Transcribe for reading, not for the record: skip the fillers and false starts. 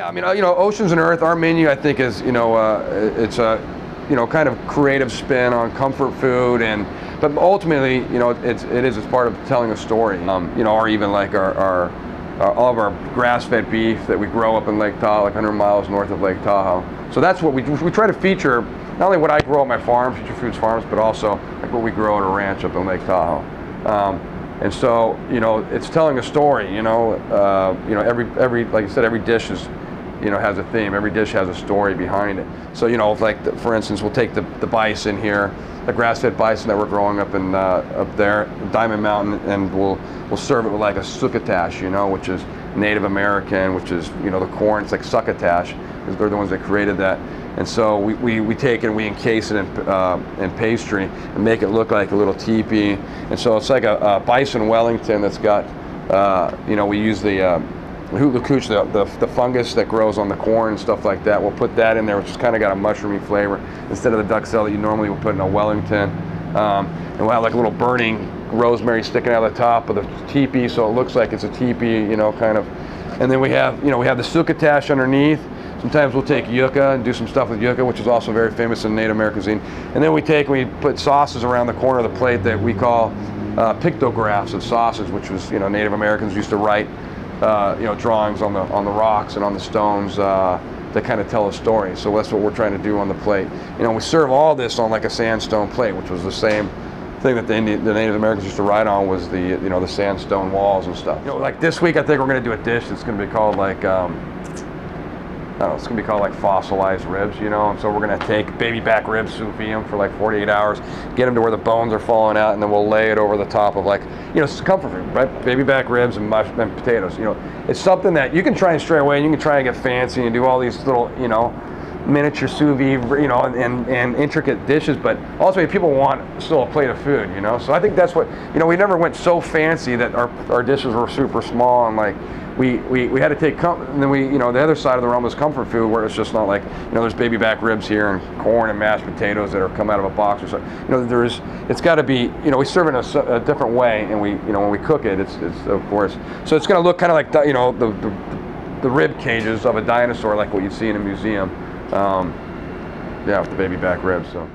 I mean, Oceans and Earth, our menu, I think, is, it's a, kind of creative spin on comfort food, but ultimately, it's part of telling a story. Or even like all of our grass-fed beef that we grow up in Lake Tahoe, like 100 miles north of Lake Tahoe. So that's what we try to feature, not only what I grow at my farm, Future Foods Farms, but also like what we grow at a ranch up in Lake Tahoe. And so, it's telling a story. Every like I said, every dish is, has a theme. Every dish has a story behind it. So, for instance, we'll take the bison here, the grass-fed bison that we're growing up in up there, Diamond Mountain, and we'll serve it with like a succotash, which is Native American, which is the corn. It's like succotash, because they're the ones that created that. And so we take it and we encase it in pastry and make it look like a little teepee. And so it's like a bison Wellington that's got, we use the hula cooch, the fungus that grows on the corn and stuff like that. We'll put that in there, which has kind of got a mushroomy flavor instead of the duxelle that you normally would put in a Wellington. And we'll have like a little burning rosemary sticking out of the top of the teepee, so it looks like it's a teepee, kind of. And then we have the succotash underneath. Sometimes we'll take yucca and do some stuff with yucca, which is also very famous in Native American cuisine. And then we put sauces around the corner of the plate that we call pictographs of sauces, which was, Native Americans used to write drawings on the rocks and on the stones that kind of tell a story. So that's what we're trying to do on the plate. We serve all this on like a sandstone plate, which was the same thing that the Native Americans used to write on, was the sandstone walls and stuff. Like this week, I think we're going to do a dish that's going to be called like it's going to be called like fossilized ribs, and so we're going to take baby back ribs, sous vide them for like 48 hours, get them to where the bones are falling out, and then we'll lay it over the top of like, comfort food, right? Baby back ribs and potatoes. It's something that you can try and stray away, and you can try and get fancy and do all these little, miniature sous vide, and intricate dishes, but ultimately people want still a plate of food, So I think that's what, we never went so fancy that our dishes were super small, and like, we had to take, and then the other side of the realm was comfort food, where it's just not like, there's baby back ribs here and corn and mashed potatoes that are come out of a box or so. It's got to be, we serve it in a different way, and when we cook it, it's of course, so it's going to look kind of like, the rib cages of a dinosaur, like what you'd see in a museum. With the baby back ribs. So.